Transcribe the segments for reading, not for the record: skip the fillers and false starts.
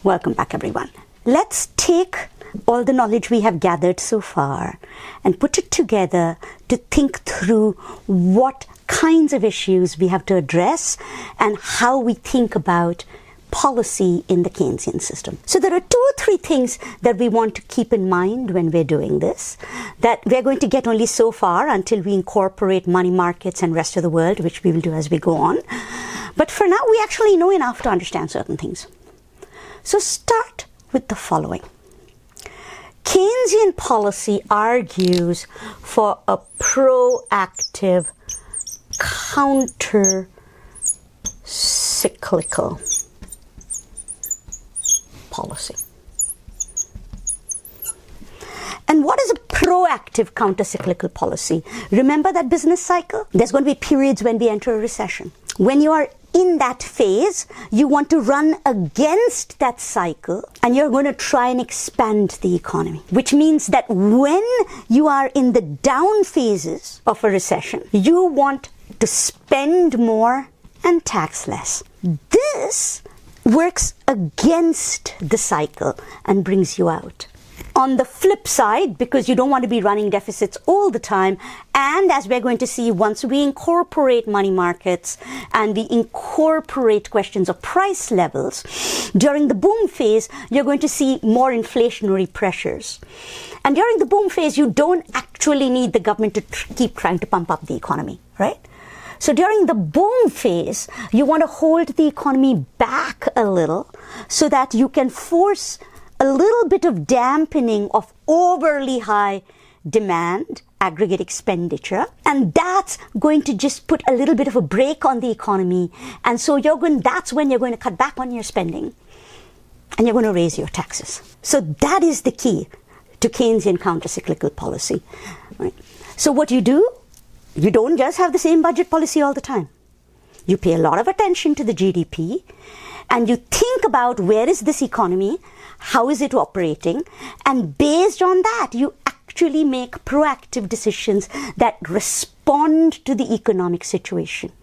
Welcome back, everyone. Let's take all the knowledge we have gathered so far and put it together to think through what kinds of issues we have to address and how we think about policy in the Keynesian system. So there are 2 or 3 things that we want to keep in mind when we're doing this, that we're going to get only so far until we incorporate money markets and rest of the world, which we will do as we go on. But for now, we actually know enough to understand certain things. So start with the following. Keynesian policy argues for a proactive, counter-cyclical policy. And what is a proactive counter-cyclical policy? Remember that business cycle? There's going to be periods when we enter a recession. When you are in that phase, you want to run against that cycle and you're going to try and expand the economy, which means that when you are in the down phases of a recession, you want to spend more and tax less. This works against the cycle and brings you out. On the flip side, because you don't want to be running deficits all the time, and as we're going to see, once we incorporate money markets and we incorporate questions of price levels, during the boom phase, you're going to see more inflationary pressures. And during the boom phase, you don't actually need the government to keep trying to pump up the economy, right? So during the boom phase, you want to hold the economy back a little so that you can force a little bit of dampening of overly high demand, aggregate expenditure, and that's going to just put a little bit of a brake on the economy. And so that's when you're going to cut back on your spending and you're going to raise your taxes. So that is the key to Keynesian counter-cyclical policy. Right? So what you do, you don't just have the same budget policy all the time. You pay a lot of attention to the GDP and you think about where is this economy, how is it operating, and based on that, you actually make proactive decisions that respond to the economic situation.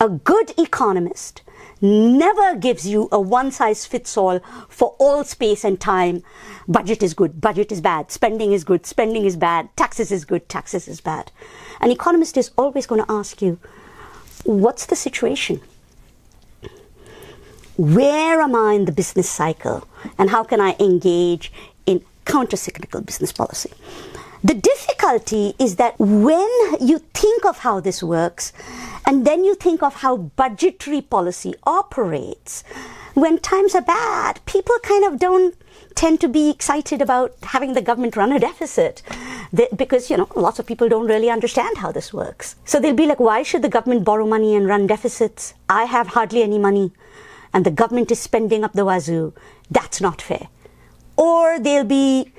A good economist never gives you a one-size-fits-all for all space and time. Budget is good, budget is bad, spending is good, spending is bad, taxes is good, taxes is bad. An economist is always going to ask you, what's the situation? Where am I in the business cycle? And how can I engage in counter-cyclical business policy? The difficulty is that when you think of how this works, and then you think of how budgetary policy operates, when times are bad, people kind of don't tend to be excited about having the government run a deficit because, lots of people don't really understand how this works. So they'll be like, why should the government borrow money and run deficits? I have hardly any money and the government is spending up the wazoo. That's not fair. Or they'll be,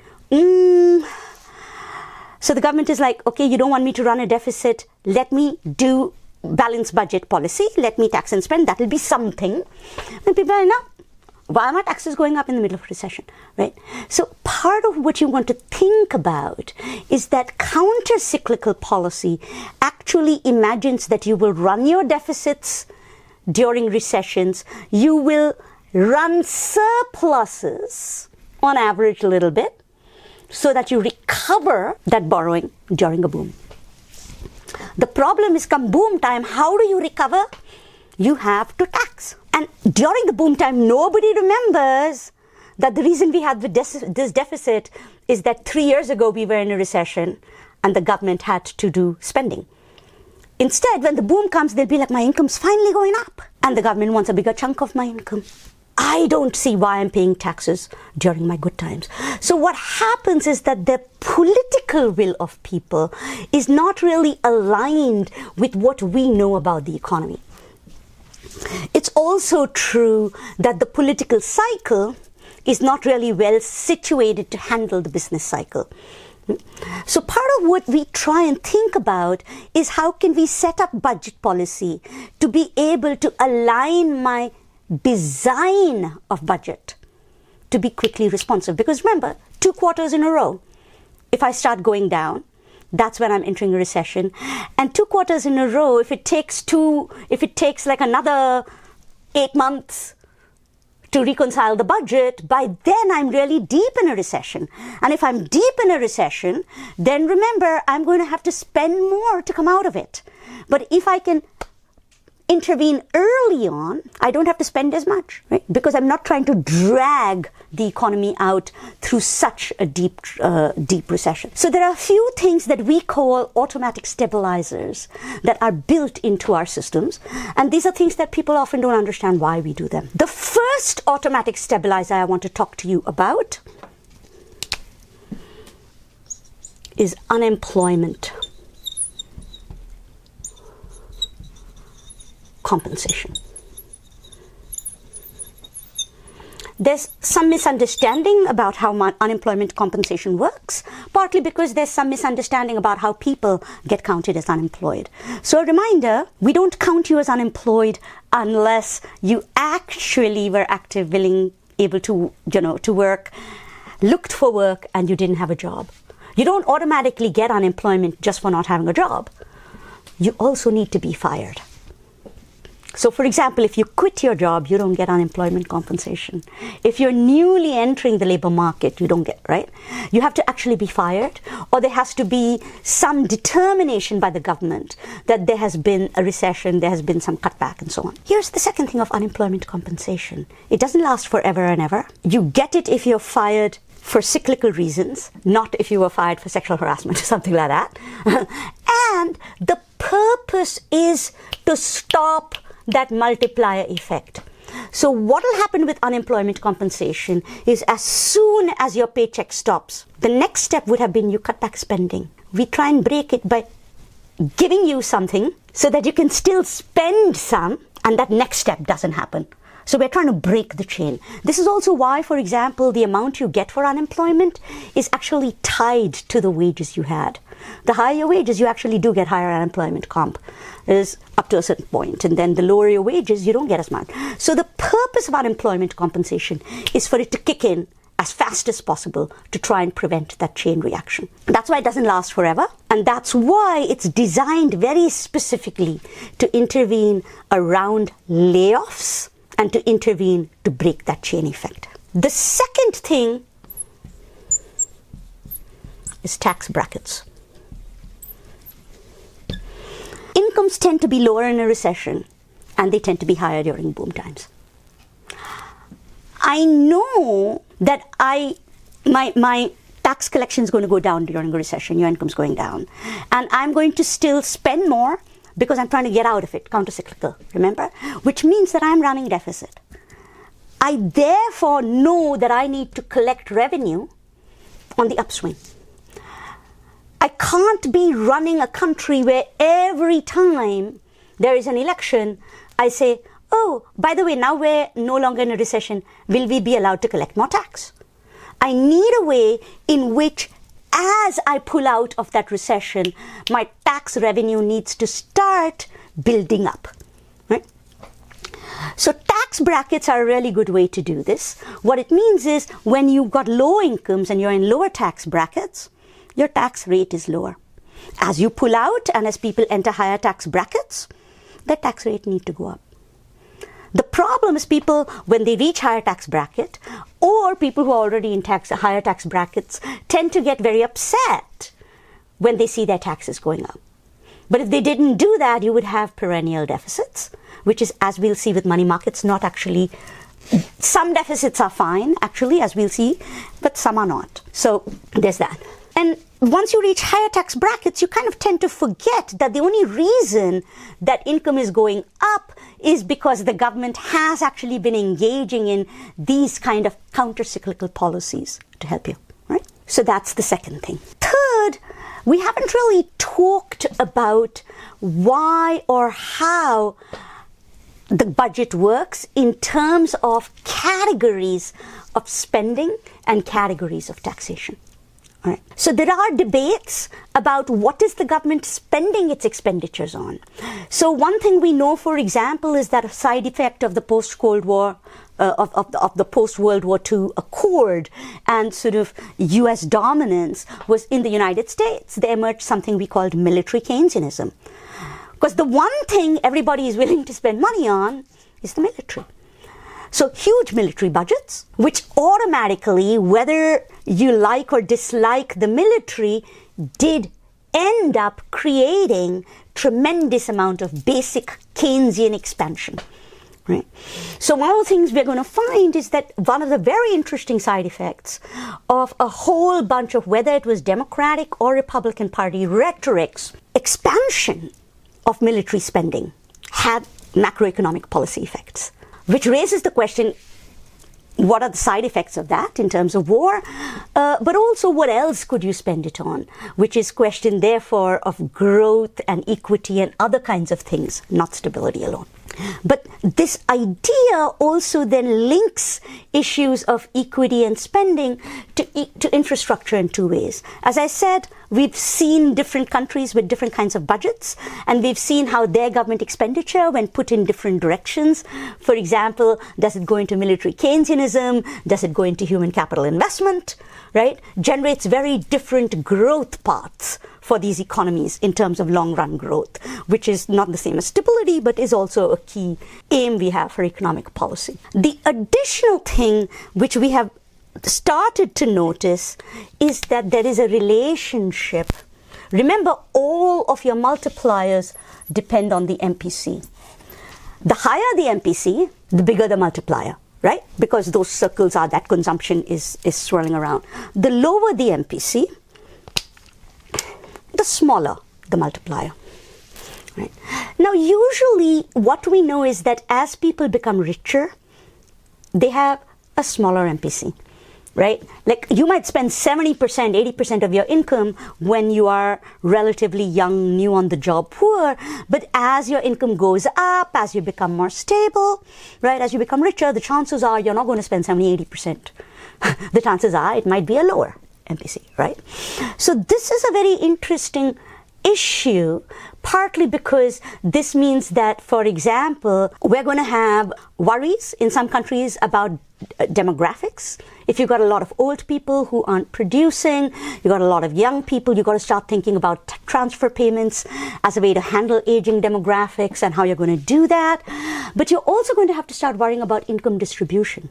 so the government is like, okay, you don't want me to run a deficit. Let me do balanced budget policy. Let me tax and spend. That'll be something. And people are like, no, why are my taxes going up in the middle of a recession, right? So part of what you want to think about is that counter-cyclical policy actually imagines that you will run your deficits during recessions. You will run surpluses on average a little bit so that you recover that borrowing during a boom. The problem is come boom time, how do you recover? You have to tax. And during the boom time, nobody remembers that the reason we had this deficit is that 3 years ago we were in a recession and the government had to do spending. Instead, when the boom comes, they'll be like, my income's finally going up and the government wants a bigger chunk of my income. I don't see why I'm paying taxes during my good times. So what happens is that the political will of people is not really aligned with what we know about the economy. It's also true that the political cycle is not really well situated to handle the business cycle. So part of what we try and think about is how can we set up budget policy to be able to align my design of budget to be quickly responsive. Because remember, 2 quarters in a row, if I start going down, that's when I'm entering a recession. And 2 quarters in a row, if it takes like another 8 months to reconcile the budget, by then I'm really deep in a recession. And if I'm deep in a recession, then remember, I'm going to have to spend more to come out of it. But if I can intervene early on, I don't have to spend as much, right? Because I'm not trying to drag the economy out through such a deep recession. So there are a few things that we call automatic stabilizers that are built into our systems. And these are things that people often don't understand why we do them. The first automatic stabilizer I want to talk to you about is unemployment compensation. There's some misunderstanding about how unemployment compensation works, partly because there's some misunderstanding about how people get counted as unemployed. So a reminder, we don't count you as unemployed unless you actually were active, willing, able to, to work, looked for work, and you didn't have a job. You don't automatically get unemployment just for not having a job. You also need to be fired. So for example, if you quit your job, you don't get unemployment compensation. If you're newly entering the labor market, you don't get, right? You have to actually be fired, or there has to be some determination by the government that there has been a recession, there has been some cutback and so on. Here's the second thing of unemployment compensation. It doesn't last forever and ever. You get it if you're fired for cyclical reasons, not if you were fired for sexual harassment or something like that. And the purpose is to stop that multiplier effect. So what will happen with unemployment compensation is as soon as your paycheck stops, the next step would have been you cut back spending. We try and break it by giving you something so that you can still spend some, and that next step doesn't happen. So we're trying to break the chain. This is also why, for example, the amount you get for unemployment is actually tied to the wages you had. The higher your wages, you actually do get higher unemployment comp, is up to a certain point. And then the lower your wages, you don't get as much. So the purpose of unemployment compensation is for it to kick in as fast as possible to try and prevent that chain reaction. That's why it doesn't last forever. And that's why it's designed very specifically to intervene around layoffs and to intervene to break that chain effect. The second thing is tax brackets. Incomes tend to be lower in a recession, and they tend to be higher during boom times. I know that my tax collection is going to go down during a recession, your income's going down, and I'm going to still spend more because I'm trying to get out of it, counter-cyclical, remember? Which means that I'm running deficit. I therefore know that I need to collect revenue on the upswing. I can't be running a country where every time there is an election, I say, oh, by the way, now we're no longer in a recession, will we be allowed to collect more tax? I need a way in which, as I pull out of that recession, my tax revenue needs to start building up, right? So tax brackets are a really good way to do this. What it means is when you've got low incomes and you're in lower tax brackets, your tax rate is lower. As you pull out and as people enter higher tax brackets, their tax rate needs to go up. The problem is people, when they reach higher tax bracket, or people who are already in higher tax brackets, tend to get very upset when they see their taxes going up. But if they didn't do that, you would have perennial deficits, which is, as we'll see with money markets, not actually. Some deficits are fine, actually, as we'll see, but some are not. So there's that. And once you reach higher tax brackets, you kind of tend to forget that the only reason that income is going up is because the government has actually been engaging in these kind of counter-cyclical policies to help you, right? So that's the second thing. Third, we haven't really talked about why or how the budget works in terms of categories of spending and categories of taxation. All right. So there are debates about what is the government spending its expenditures on. So one thing we know, for example, is that a side effect of the post-Cold War, of the post-World War II accord and sort of US dominance was in the United States. There emerged something we called military Keynesianism. Because the one thing everybody is willing to spend money on is the military. So huge military budgets, which automatically, whether you like or dislike the military, did end up creating tremendous amount of basic Keynesian expansion. Right. So one of the things we're going to find is that one of the very interesting side effects of a whole bunch of, whether it was Democratic or Republican Party rhetoric's expansion of military spending, had macroeconomic policy effects, which raises the question, what are the side effects of that in terms of war? But also, what else could you spend it on? Which is question, therefore, of growth and equity and other kinds of things, not stability alone. But this idea also then links issues of equity and spending to infrastructure in two ways. As I said, we've seen different countries with different kinds of budgets, and we've seen how their government expenditure, when put in different directions, for example, does it go into military Keynesianism? Does it go into human capital investment? Right? Generates very different growth paths for these economies in terms of long-run growth, which is not the same as stability, but is also a key aim we have for economic policy. The additional thing which we have started to notice is that there is a relationship. Remember, all of your multipliers depend on the MPC. The higher the MPC, the bigger the multiplier, right? Because those circles are, that consumption is swirling around. The lower the MPC, the smaller the multiplier. Right? Now, usually what we know is that as people become richer, they have a smaller MPC. Right? Like, you might spend 70%, 80% of your income when you are relatively young, new on the job, poor. But as your income goes up, as you become more stable, right? As you become richer, the chances are you're not going to spend 70, 80%. The chances are it might be a lower MPC, right? So this is a very interesting issue, partly because this means that, for example, we're going to have worries in some countries about demographics. If you've got a lot of old people who aren't producing, you've got a lot of young people, you've got to start thinking about transfer payments as a way to handle aging demographics and how you're going to do that. But you're also going to have to start worrying about income distribution.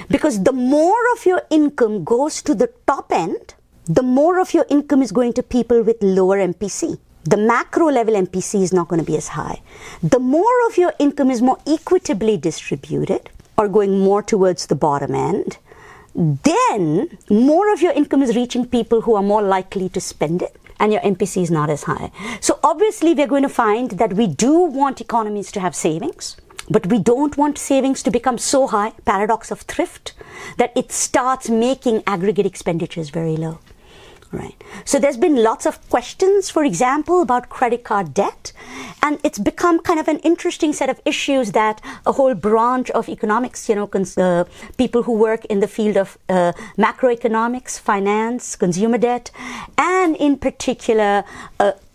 Because the more of your income goes to the top end, the more of your income is going to people with lower MPC. The macro level MPC is not going to be as high. The more of your income is more equitably distributed, or going more towards the bottom end, then more of your income is reaching people who are more likely to spend it, and your MPC is not as high. So obviously we're going to find that we do want economies to have savings, but we don't want savings to become so high, paradox of thrift, that it starts making aggregate expenditures very low. Right. So there's been lots of questions, for example, about credit card debt, and it's become kind of an interesting set of issues that a whole branch of economics, people who work in the field of macroeconomics, finance, consumer debt, and in particular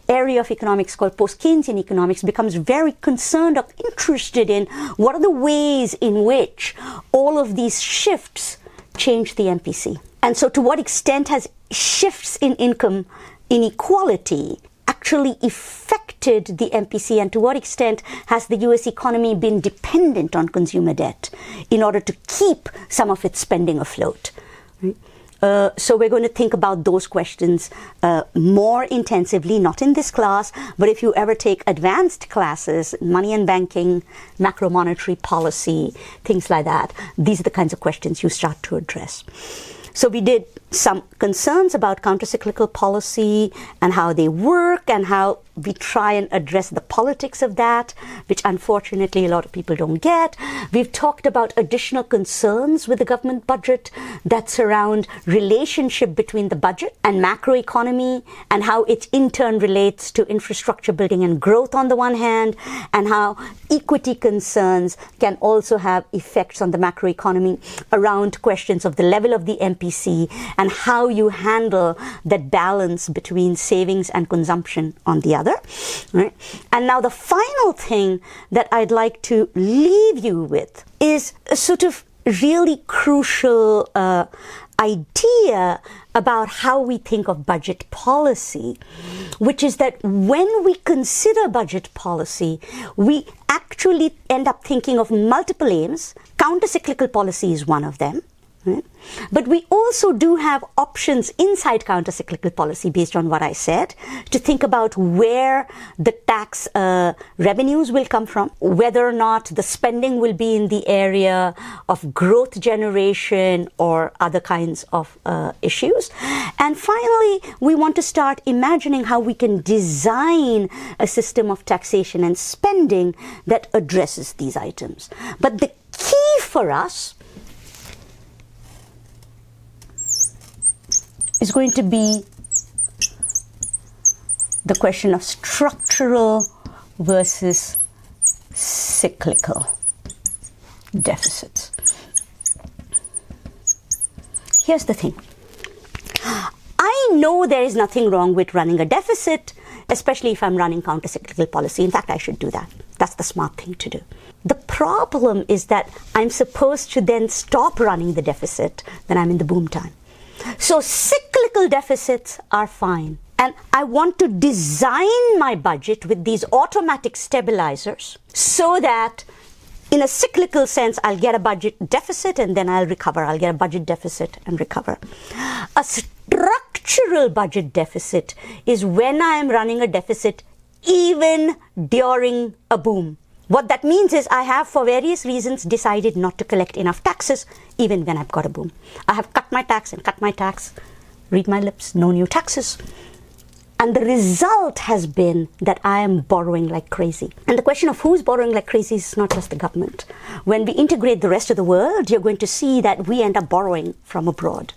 area of economics called post-Keynesian economics, becomes very concerned or interested in what are the ways in which all of these shifts change the MPC. And so to what extent has shifts in income inequality actually affected the MPC, and to what extent has the US economy been dependent on consumer debt in order to keep some of its spending afloat? Right? So we're going to think about those questions more intensively, not in this class, but if you ever take advanced classes, money and banking, macro monetary policy, things like that, these are the kinds of questions you start to address. So we did some concerns about countercyclical policy and how they work and how we try and address the politics of that, which unfortunately a lot of people don't get. We've talked about additional concerns with the government budget that surround relationship between the budget and macroeconomy, and how it in turn relates to infrastructure building and growth on the one hand, and how equity concerns can also have effects on the macroeconomy around questions of the level of the MPC and how you handle that balance between savings and consumption on the other. Right? And now the final thing that I'd like to leave you with is a sort of really crucial idea about how we think of budget policy, which is that when we consider budget policy, we actually end up thinking of multiple aims. Counter-cyclical policy is one of them. Right? But we also do have options inside counter-cyclical policy, based on what I said, to think about where the tax revenues will come from, whether or not the spending will be in the area of growth generation or other kinds of issues. And finally, we want to start imagining how we can design a system of taxation and spending that addresses these items. But the key for us is going to be the question of structural versus cyclical deficits. Here's the thing. I know there is nothing wrong with running a deficit, especially if I'm running counter-cyclical policy. In fact, I should do that. That's the smart thing to do. The problem is that I'm supposed to then stop running the deficit when I'm in the boom time. So cyclical deficits are fine. And I want to design my budget with these automatic stabilizers so that in a cyclical sense, I'll get a budget deficit and then I'll recover. I'll get a budget deficit and recover. A structural budget deficit is when I am running a deficit even during a boom. What that means is I have, for various reasons, decided not to collect enough taxes even when I've got a boom. I have cut my tax and cut my tax. Read my lips, no new taxes. And the result has been that I am borrowing like crazy. And the question of who's borrowing like crazy is not just the government. When we integrate the rest of the world, you're going to see that we end up borrowing from abroad.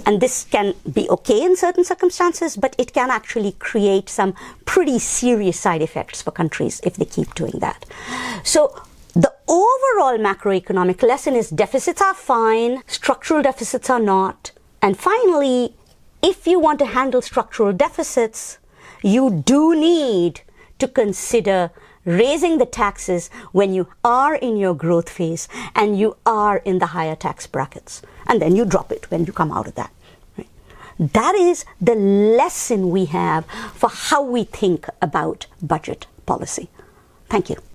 And this can be okay in certain circumstances, but it can actually create some pretty serious side effects for countries if they keep doing that. So the overall macroeconomic lesson is deficits are fine, structural deficits are not. And finally, if you want to handle structural deficits, you do need to consider raising the taxes when you are in your growth phase and you are in the higher tax brackets. And then you drop it when you come out of that. Right? That is the lesson we have for how we think about budget policy. Thank you.